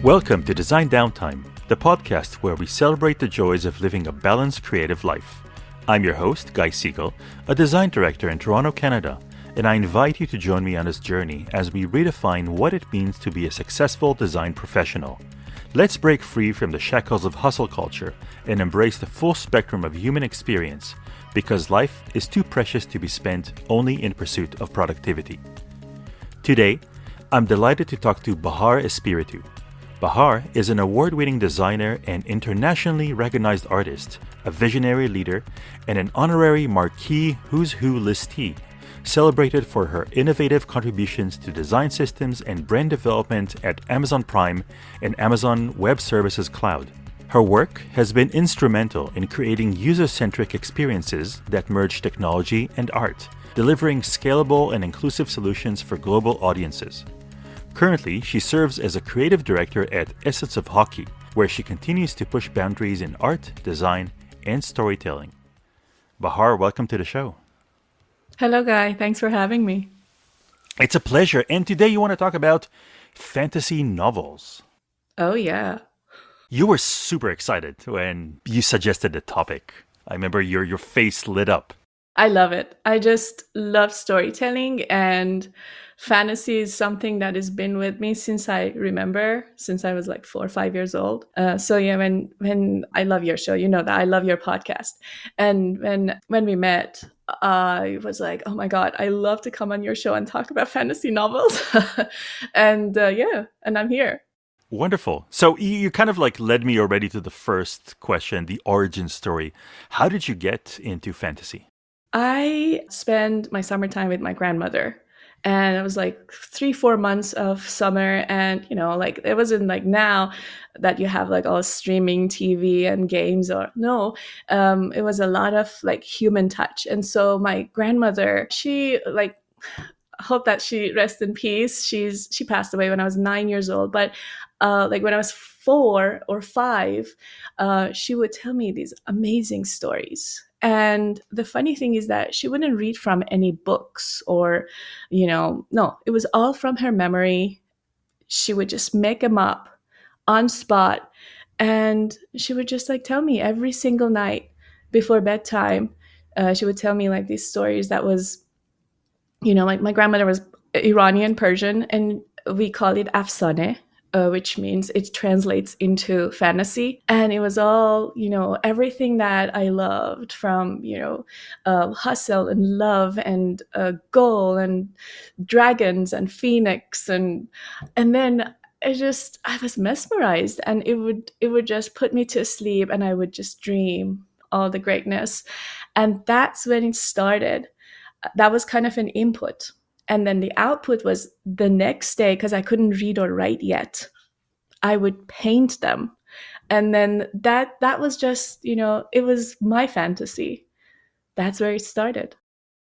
Welcome to Design Downtime, the podcast where we celebrate the joys of living a balanced creative life. I'm your host, Guy Siegel, a design director in Toronto, Canada, and I invite you to join me on this journey as we redefine what it means to be a successful design professional. Let's break free from the shackles of hustle culture and embrace the full spectrum of human experience, because life is too precious to be spent only in pursuit of productivity. Today, I'm delighted to talk to Bahar Espiritu. Bahar is an award-winning designer and internationally recognized artist, a visionary leader, and an honorary Marquee Who's Who listee, celebrated for her innovative contributions to design systems and brand development at Amazon Prime and Amazon Web Services Cloud. Her work has been instrumental in creating user-centric experiences that merge technology and art, delivering scalable and inclusive solutions for global audiences. Currently, she serves as a creative director at Essence of Hockey, where she continues to push boundaries in art, design, and storytelling. Bahar, welcome to the show. Hello, Guy. Thanks for having me. It's a pleasure. And today you want to talk about fantasy novels. Oh, yeah. You were super excited when you suggested the topic. I remember your face lit up. I love it. I just love storytelling, and fantasy is something that has been with me since I remember, since I was like 4 or 5 years old. So yeah, when I love your show, you know that I love your podcast. And when we met, I was like, oh my God, I love to come on your show and talk about fantasy novels. And and I'm here. Wonderful. So you kind of like led me already to the first question, the origin story. How did you get into fantasy? I spent my summertime with my grandmother, and it was like 3-4 months of summer. And like, it wasn't like now that you have like all streaming TV and games, or no. It was a lot of like human touch. And so my grandmother, she like, hope that she rests in peace. She passed away when I was 9 years old, but like when I was 4 or 5, she would tell me these amazing stories. And the funny thing is that she wouldn't read from any books or, no, it was all from her memory. She would just make them up on spot. And she would just like tell me every single night before bedtime. She would tell me like these stories that was, like my grandmother was Iranian, Persian, and we call it afsane, which means it translates into fantasy. And it was all, everything that I loved, from, hustle and love and goal and dragons and phoenix. And then I was mesmerized, and it would just put me to sleep, and I would just dream all the greatness. And that's when it started. That was kind of an input. And then the output was the next day, because I couldn't read or write yet, I would paint them. And then that was just, it was my fantasy. That's where it started.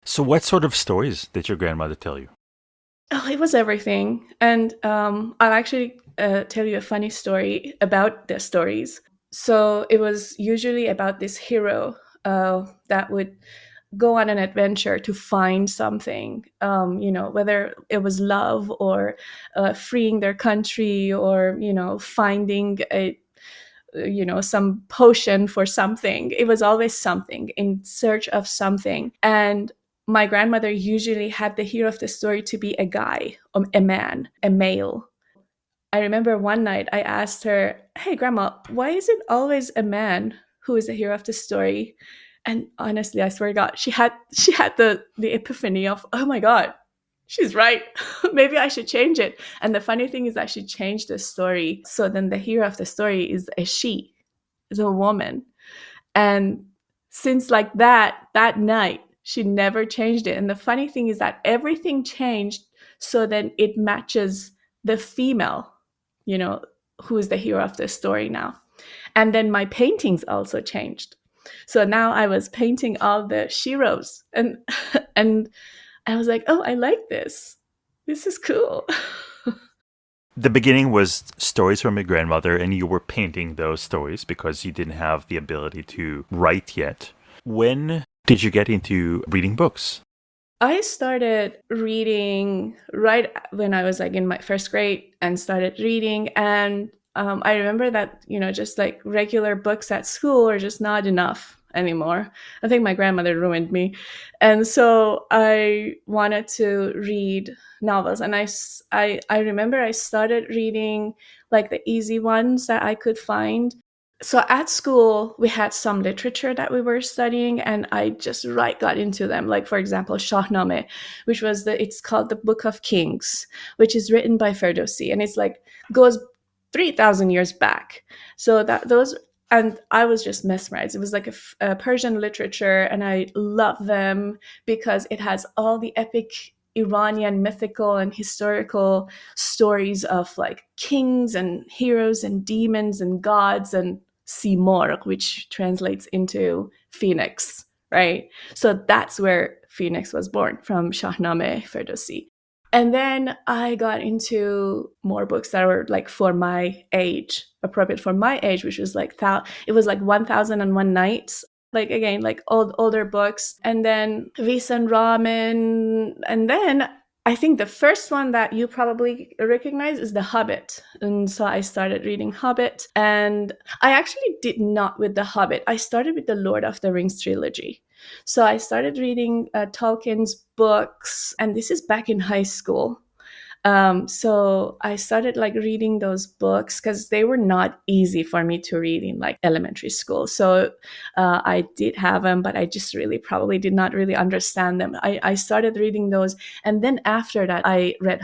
So what sort of stories did your grandmother tell you? Oh, it was everything. And I'll actually tell you a funny story about the stories. So it was usually about this hero that would go on an adventure to find something, whether it was love or freeing their country, or, finding some potion for something. It was always something, in search of something. And my grandmother usually had the hero of the story to be a guy, a man, a male. I remember one night I asked her, hey, Grandma, why is it always a man who is the hero of the story? And honestly, I swear to God, she had the epiphany of, oh my God, she's right. Maybe I should change it. And the funny thing is that she changed the story. So then the hero of the story is a she, is a woman. And since like that night, she never changed it. And the funny thing is that everything changed so then it matches the female, who is the hero of the story now. And then my paintings also changed. So now I was painting all the sheroes, and and I was like, oh, I like this. This is cool. The beginning was stories from your grandmother, and you were painting those stories because you didn't have the ability to write yet. When did you get into reading books? I started reading right when I was like in my first grade, and started reading. And I remember that, just like regular books at school are just not enough anymore. I think my grandmother ruined me. And so I wanted to read novels. And I remember I started reading like the easy ones that I could find. So at school, we had some literature that we were studying, and I just got into them. Like, for example, Shahnameh, which was it's called the Book of Kings, which is written by Ferdowsi, and it's like goes 3,000 years back. So and I was just mesmerized. It was like a Persian literature, and I love them because it has all the epic Iranian mythical and historical stories of like kings and heroes and demons and gods and Simorg, which translates into phoenix, right? So that's where Phoenix was born, from Shahnameh Ferdowsi. And then I got into more books that were like for my age, appropriate for my age, which was like it was like 1001 Nights, like again, like older books, and then Visan Ramen, and then I think the first one that you probably recognize is The Hobbit. And so I started reading Hobbit, and I actually did not with The Hobbit. I started with the Lord of the Rings trilogy. So I started reading Tolkien's books, and this is back in high school. So I started like reading those books because they were not easy for me to read in like elementary school. So I did have them, but I just really probably did not really understand them. I started reading those. And then after that, I read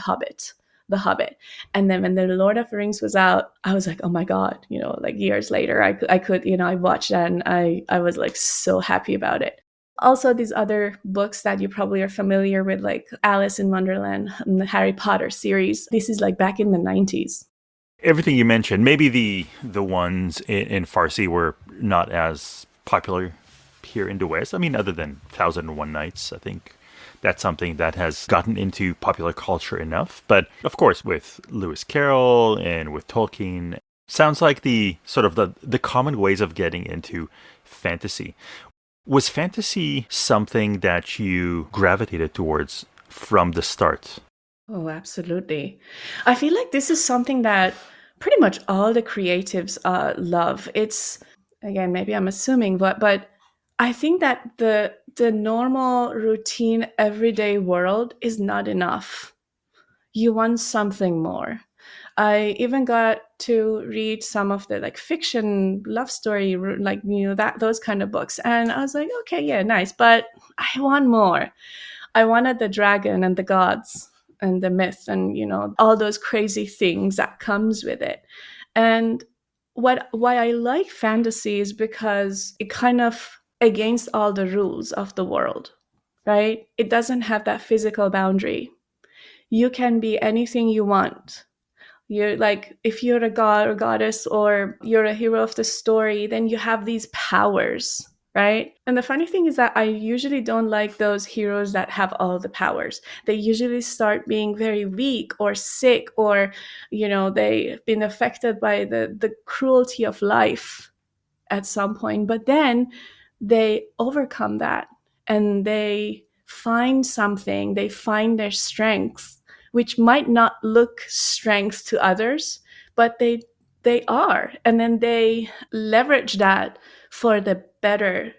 The Hobbit. And then when The Lord of the Rings was out, I was like, oh my God, like years later, I could, I watched that, and I was like so happy about it. Also, these other books that you probably are familiar with, like Alice in Wonderland and the Harry Potter series. This is like back in the 90s. Everything you mentioned, maybe the ones in Farsi were not as popular here in the West. I mean, other than 1001 Nights, I think that's something that has gotten into popular culture enough. But of course, with Lewis Carroll and with Tolkien, sounds like the sort of the common ways of getting into fantasy. Was fantasy something that you gravitated towards from the start? Oh, absolutely. I feel like this is something that pretty much all the creatives love. It's, again, maybe I'm assuming, but I think that the normal routine everyday world is not enough. You want something more. I even got to read some of the like fiction love story, like that those kind of books, and I was like, okay, yeah, nice, but I want more. I wanted the dragon and the gods and the myth and all those crazy things that comes with it. And why I like fantasy is because it kind of against all the rules of the world, right? It doesn't have that physical boundary. You can be anything you want. You're like, if you're a god or goddess or you're a hero of the story, then you have these powers, right? And the funny thing is that I usually don't like those heroes that have all the powers. They usually start being very weak or sick, or they've been affected by the cruelty of life at some point, but then they overcome that, and they find something, they find their strength, which might not look strength to others, but they are, and then they leverage that for the better,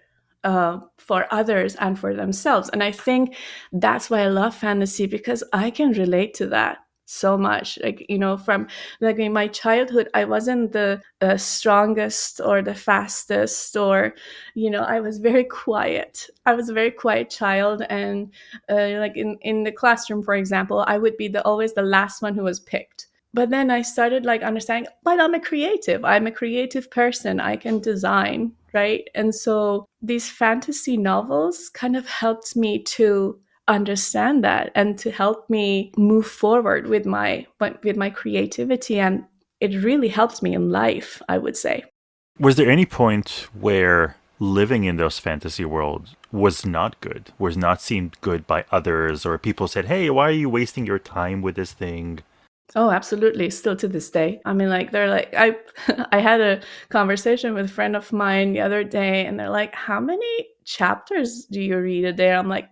for others and for themselves. And I think that's why I love fantasy, because I can relate to that so much. Like, from like in my childhood, I wasn't the strongest or the fastest, or I was very quiet. I was a very quiet child, and like in the classroom, for example, I would be always the last one who was picked. But then I started like understanding, but I'm a creative person, I can design, right? And so these fantasy novels kind of helped me to understand that, and to help me move forward with my creativity, and it really helped me in life, I would say. Was there any point where living in those fantasy worlds was not good, was not seen good by others, or people said, hey, why are you wasting your time with this thing? Oh, absolutely. Still to this day. I mean, like, they're like, I had a conversation with a friend of mine the other day, and they're like, how many chapters do you read a day? I'm like,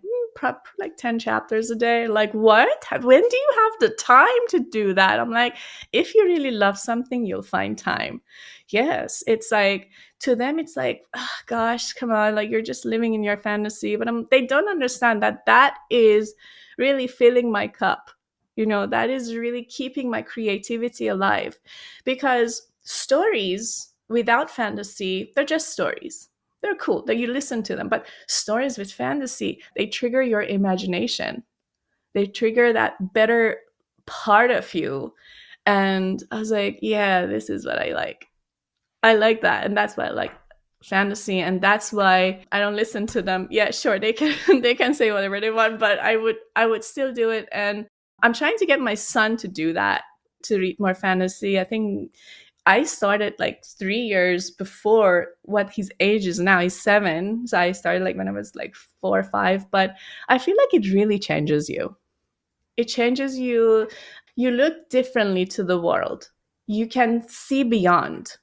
like 10 chapters a day. Like, what? When do you have the time to do that? I'm like, if you really love something, you'll find time. Yes, it's like, to them, it's like, oh, gosh, come on, like, you're just living in your fantasy. But they don't understand that that is really filling my cup. That is really keeping my creativity alive. Because stories without fantasy, they're just stories. They're cool that you listen to them, but stories with fantasy, they trigger your imagination. They trigger that better part of you. And I was like, yeah, this is what I like. I like that. And that's why I like fantasy. And that's why I don't listen to them. Yeah, sure, they can they can say whatever they want, but I would still do it. And I'm trying to get my son to do that, to read more fantasy. I think I started like 3 years before what his age is now. He's 7. So I started like when I was like 4 or 5. But I feel like it really changes you. It changes you. You look differently to the world. You can see beyond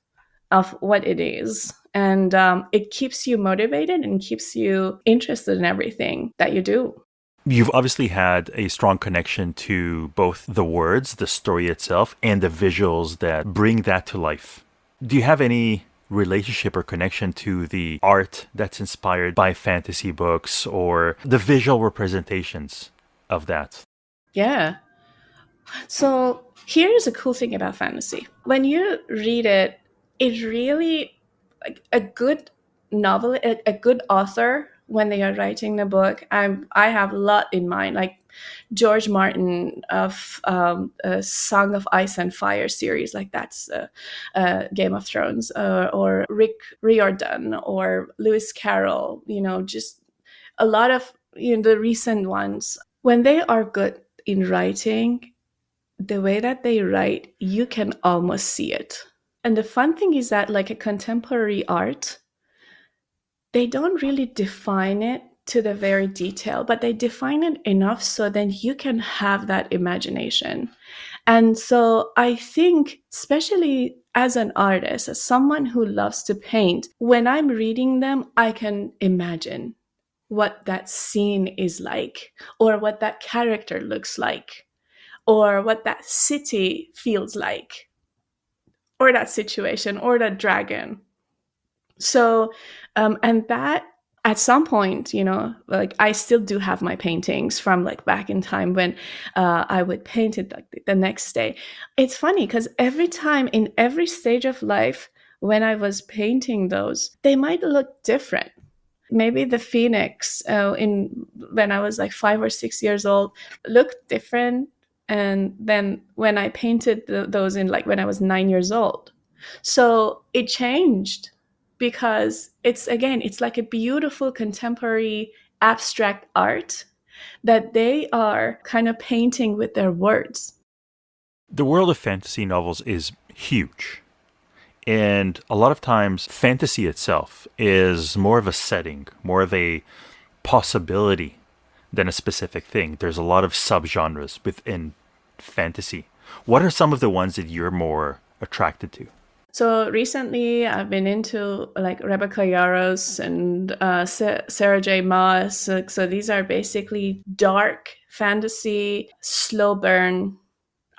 of what it is. And it keeps you motivated and keeps you interested in everything that you do. You've obviously had a strong connection to both the words, the story itself, and the visuals that bring that to life. Do you have any relationship or connection to the art that's inspired by fantasy books or the visual representations of that? Yeah. So here's a cool thing about fantasy. When you read it, it really, like, a good novel, a good author, when they are writing the book, I have a lot in mind, like George Martin of a Song of Ice and Fire series, like that's Game of Thrones, or Rick Riordan or Lewis Carroll, just a lot of the recent ones. When they are good in writing, the way that they write, you can almost see it. And the fun thing is that, like a contemporary art, they don't really define it to the very detail, but they define it enough so then you can have that imagination. And so I think, especially as an artist, as someone who loves to paint, when I'm reading them, I can imagine what that scene is like, or what that character looks like, or what that city feels like, or that situation, or that dragon. So, and that, at some point, like, I still do have my paintings from like back in time when I would paint it like the next day. It's funny because every time in every stage of life, when I was painting those, they might look different. Maybe the phoenix in when I was like 5 or 6 years old looked different, and then when I painted those in like when I was 9 years old. So it changed, because it's like a beautiful contemporary abstract art that they are kind of painting with their words. The world of fantasy novels is huge. And a lot of times, fantasy itself is more of a setting, more of a possibility than a specific thing. There's a lot of subgenres within fantasy. What are some of the ones that you're more attracted to? So recently, I've been into like Rebecca Yarros and Sarah J. Maas. So these are basically dark fantasy, slow burn.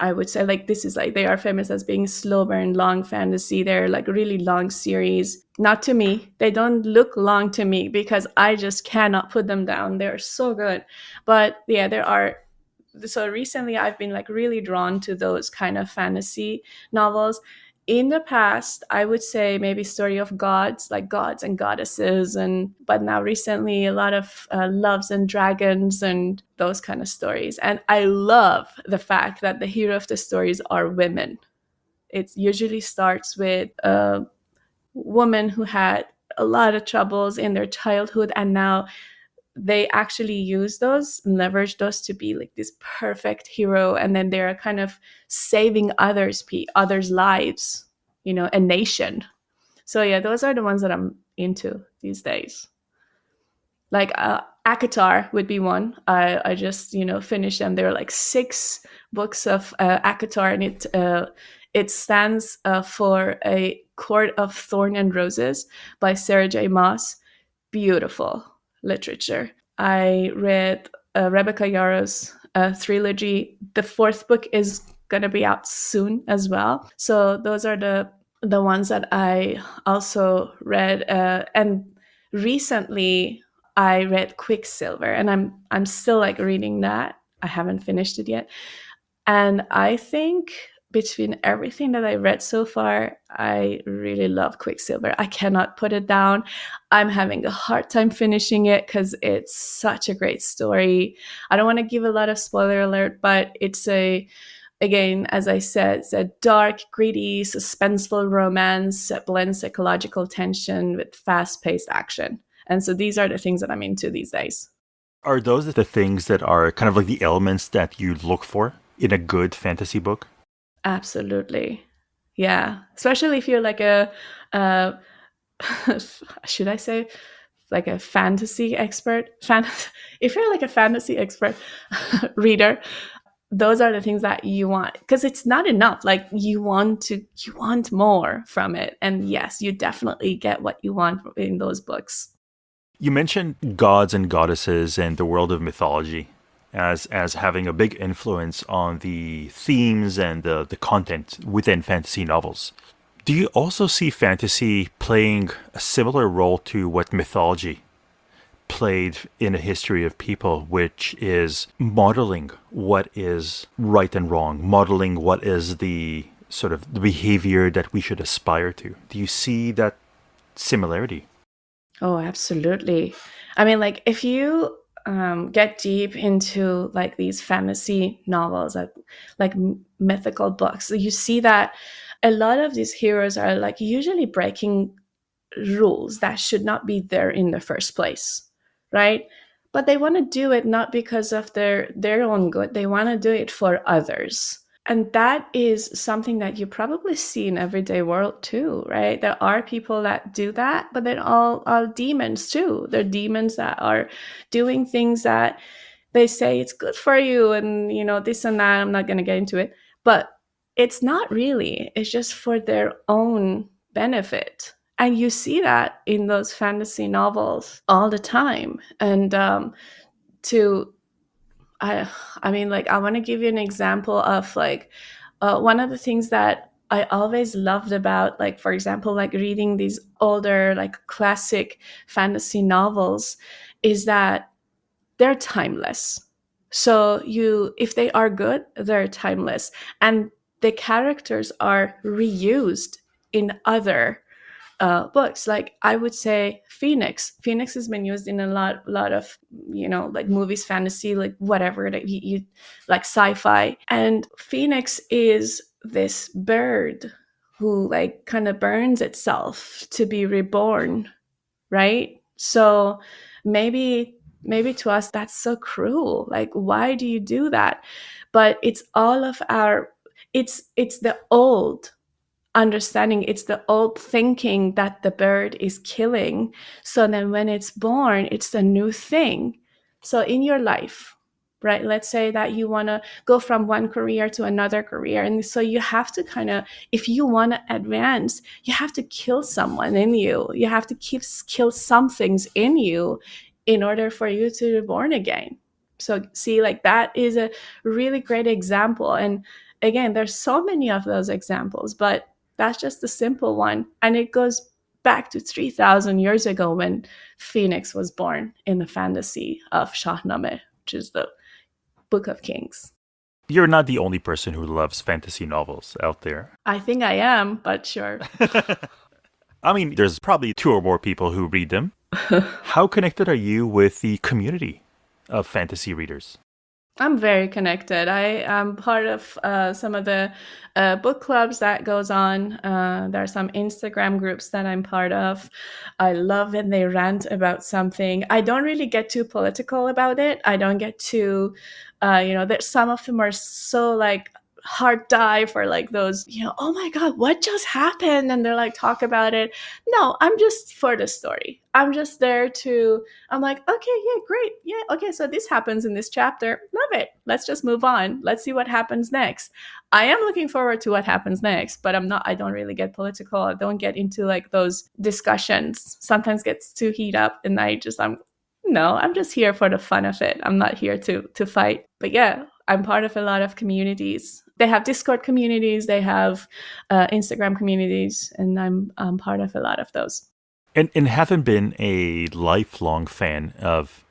I would say, like, this is like, they are famous as being slow burn, long fantasy. They're like really long series. Not to me. They don't look long to me because I just cannot put them down. They're so good. But yeah, there are. So recently I've been like really drawn to those kind of fantasy novels. In the past, I would say maybe story of gods, like gods and goddesses, but now recently a lot of loves and dragons and those kind of stories. And I love the fact that the hero of the stories are women. It usually starts with a woman who had a lot of troubles in their childhood, and now they actually use those and leverage those to be like this perfect hero, and then they're kind of saving others' lives, a nation. So yeah, those are the ones that I'm into these days. Like Akatar would be one. I just finished them. There are like 6 books of Akatar, and it stands for A Court of Thorn and Roses by Sarah J. Maas. Beautiful literature. I read Rebecca Yarrow's trilogy. The fourth book is going to be out soon as well. So those are the ones that I also read. And recently, I read Quicksilver, and I'm still like reading that. I haven't finished it yet, and I think between everything that I read so far, I really love Quicksilver. I cannot put it down. I'm having a hard time finishing it because it's such a great story. I don't want to give a lot of spoiler alert, but again, as I said, it's a dark, gritty, suspenseful romance that blends psychological tension with fast paced action. And so these are the things that I'm into these days. Are those the things that are kind of like the elements that you look for in a good fantasy book? Absolutely. Yeah. Especially if you're like a should I say like a fantasy expert? If you're like a fantasy expert reader, those are the things that you want because it's not enough. Like you want more from it. And yes, you definitely get what you want in those books. You mentioned gods and goddesses and the world of mythology as having a big influence on the themes and the content within fantasy novels. Do you also see fantasy playing a similar role to what mythology played in a history of people, which is modeling what is right and wrong, modeling what is the sort of the behavior that we should aspire to? Do you see that similarity? Oh, absolutely. I mean, like if you get deep into like these fantasy novels, like mythical books, you see that a lot of these heroes are like usually breaking rules that should not be there in the first place, right? But they want to do it not because of their own good. They want to do it for others. And that is something that you probably see in everyday world too, right? There are people that do that, but they're all demons too. They're demons that are doing things that they say it's good for you and this and that. I'm not going to get into it, but it's not really. It's just for their own benefit. And you see that in those fantasy novels all the time. And to I I mean, like I want to give you an example of like one of the things that I always loved about, like, for example, like reading these older, like classic fantasy novels, is that they're timeless. So if they are good, they're timeless, and the characters are reused in other books. Like I would say Phoenix. Phoenix has been used in a lot of like movies, fantasy, like whatever that you like sci-fi. And Phoenix is this bird who like kind of burns itself to be reborn, right? So maybe to us that's so cruel. Like why do you do that? But it's all of our it's the old understanding, it's the old thinking that the bird is killing. So then when it's born, it's a new thing. So in your life, right, let's say that you want to go from one career to another career, and so you have to kind of, if you want to advance, you have to kill someone in you, you have to kill some things in you in order for you to be born again. So see, like that is a really great example. And again, there's so many of those examples, but that's just a simple one. And it goes back to 3,000 years ago when Phoenix was born in the fantasy of Shahnameh, which is the Book of Kings. You're not the only person who loves fantasy novels out there. I think I am, but sure. I mean, there's probably 2 or more people who read them. How connected are you with the community of fantasy readers? I'm very connected. I am part of some of the book clubs that goes on. There are some Instagram groups that I'm part of. I love when they rant about something. I don't really get too political about it. I don't get too, there's some of them are so like hard dive for like those, oh my God, what just happened? And they're like, talk about it. No, I'm just for the story. I'm just there to, I'm like, okay, yeah, great. Yeah, okay, so this happens in this chapter. Love it. Let's just move on. Let's see what happens next. I am looking forward to what happens next, but I don't really get political. I don't get into like those discussions. Sometimes gets too heat up and I'm no, I'm just here for the fun of it. I'm not here to fight. But yeah, I'm part of a lot of communities. They have Discord communities, they have Instagram communities, and I'm part of a lot of those. And haven't been a lifelong fan of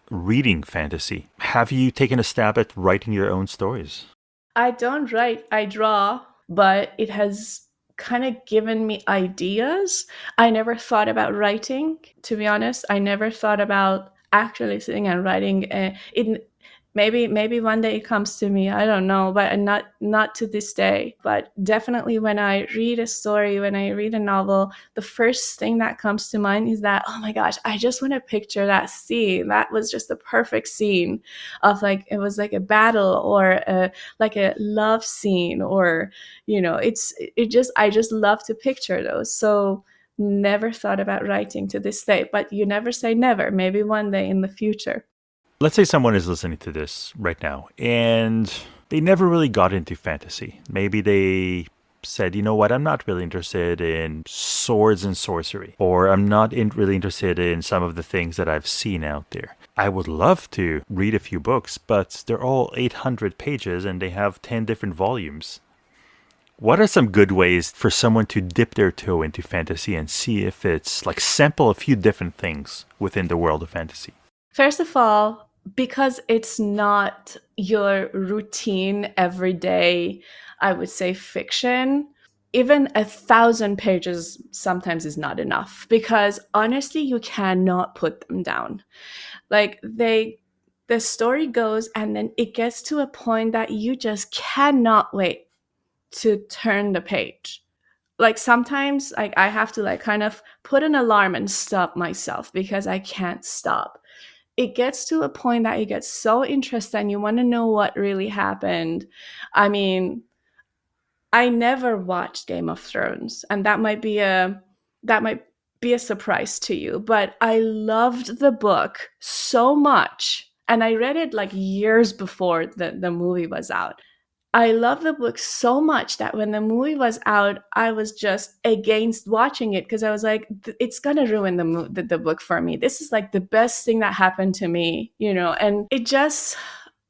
reading fantasy. Have you taken a stab at writing your own stories? I don't write, I draw, but it has kind of given me ideas. I never thought about writing, to be honest. I never thought about actually sitting and writing. It maybe one day it comes to me. I don't know, but not to this day. But definitely when I read a story, when I read a novel, the first thing that comes to mind is that, oh my gosh, I just want to picture that scene. That was just the perfect scene of like, it was like a battle or like a love scene, or I just love to picture those. So never thought about writing to this day, but you never say never. Maybe one day in the future. Let's say someone is listening to this right now and they never really got into fantasy. Maybe they said, you know what, I'm not really interested in swords and sorcery, or I'm not really interested in some of the things that I've seen out there. I would love to read a few books, but they're all 800 pages and they have 10 different volumes. What are some good ways for someone to dip their toe into fantasy and see if it's like sample a few different things within the world of fantasy? First of all, because it's not your routine everyday, I would say, fiction, even 1,000 pages sometimes is not enough, because honestly, you cannot put them down. Like the story goes, and then it gets to a point that you just cannot wait to turn the page. Like sometimes like I have to like kind of put an alarm and stop myself because I can't stop. It gets to a point that you get so interested and you want to know what really happened. I mean, I never watched Game of Thrones, and that might be a surprise to you, but I loved the book so much. And I read it like years before the movie was out. I love the book so much that when the movie was out, I was just against watching it because I was like, it's gonna ruin the book for me. This is like the best thing that happened to me, and it just,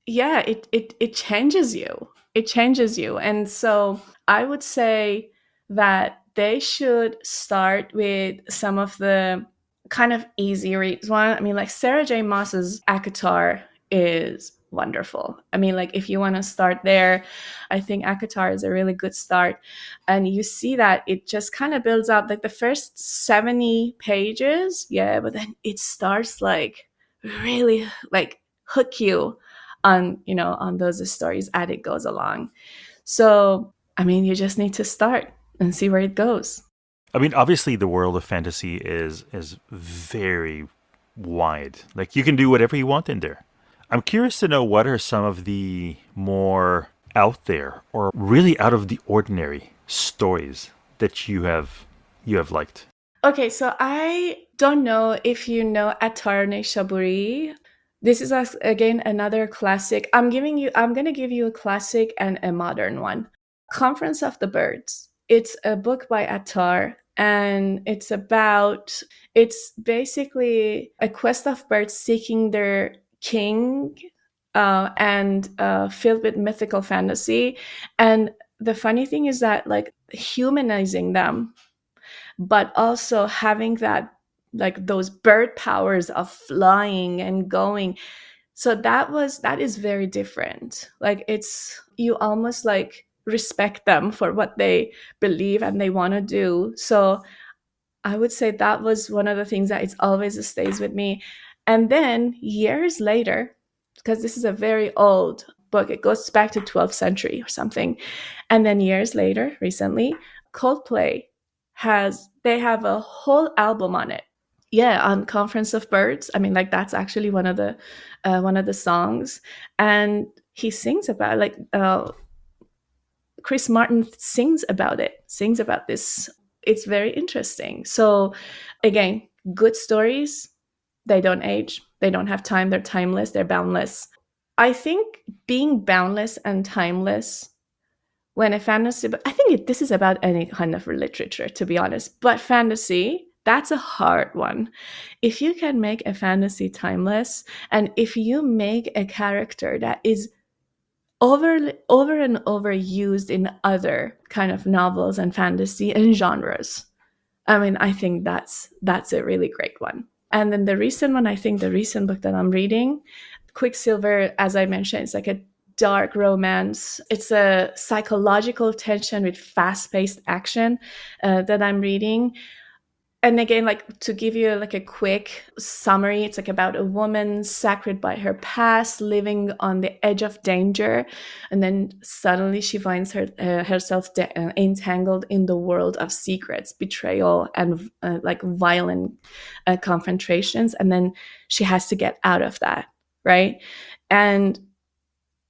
yeah, it changes you. It changes you. And so I would say that they should start with some of the kind of easy reads one. I mean, like Sarah J. Maas's Akatar is wonderful. I mean, like if you want to start there, I think Akatar is a really good start. And you see that it just kind of builds up like the first 70 pages. Yeah, but then it starts like really like hook you on those stories as it goes along. So, I mean, you just need to start and see where it goes. I mean, obviously, the world of fantasy is very wide. Like you can do whatever you want in there. I'm curious to know what are some of the more out there or really out of the ordinary stories that you have liked. Okay, so I don't know if you know Attar Shaburi. This is again another classic. I'm going to give you a classic and a modern one. Conference of the Birds. It's a book by Attar, and it's basically a quest of birds seeking their king, and filled with mythical fantasy. And the funny thing is that like humanizing them, but also having that like those bird powers of flying and going. So that is very different. Like it's, you almost like respect them for what they believe and they want to do. So I would say that was one of the things that it's always stays with me. And then years later, because this is a very old book, it goes back to 12th century or something. And then years later, recently, Coldplay they have a whole album on it. Yeah, on Conference of Birds. I mean, like that's actually one of the songs, and he sings about like Chris Martin sings about this. It's very interesting. So again, good stories, they don't age, they don't have time, they're timeless, they're boundless. I think being boundless and timeless when a fantasy, but I think this is about any kind of literature, to be honest. But fantasy, That's a hard one. If you can make a fantasy timeless, and if you make a character that is over and over used in other kind of novels and fantasy and genres, I mean, I think that's a really great one. And then the recent one, I think the recent book that I'm reading, Quicksilver, as I mentioned, it's like a dark romance. It's a psychological tension with fast-paced action that I'm reading. And again, like, to give you like a quick summary, it's like about a woman sacred by her past, living on the edge of danger, and then suddenly she finds herself entangled in the world of secrets, betrayal, and like violent confrontations, and then she has to get out of that, right? And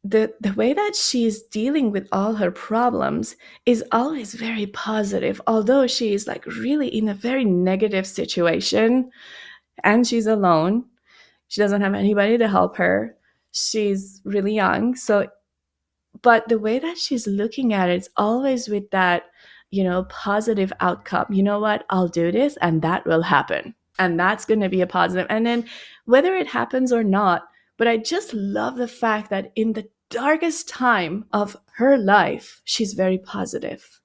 the way that she's dealing with all her problems is always very positive, although she is like really in a very negative situation, and she's alone. She doesn't have anybody to help her. She's really young. So, but the way that she's looking at it's always with that, positive outcome. You know what? I'll do this and that will happen. And that's going to be a positive. And then whether it happens or not, but I just love the fact that in the darkest time of her life, she's very positive.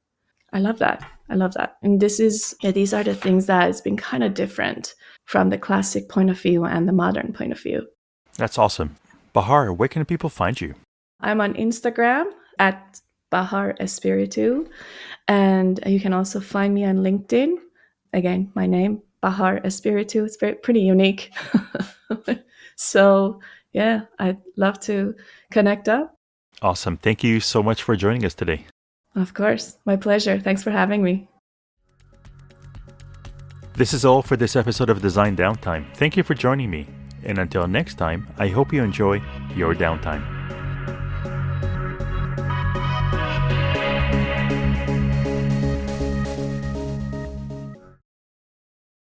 I love that. I love that. And these are the things that has been kind of different from the classic point of view and the modern point of view. That's awesome. Bahar, where can people find you? I'm on Instagram at Bahar Espiritu, and you can also find me on LinkedIn. Again, my name, Bahar Espiritu. It's pretty unique. So yeah, I'd love to connect up. Awesome. Thank you so much for joining us today. Of course. My pleasure. Thanks for having me. This is all for this episode of Design Downtime. Thank you for joining me. And until next time, I hope you enjoy your downtime.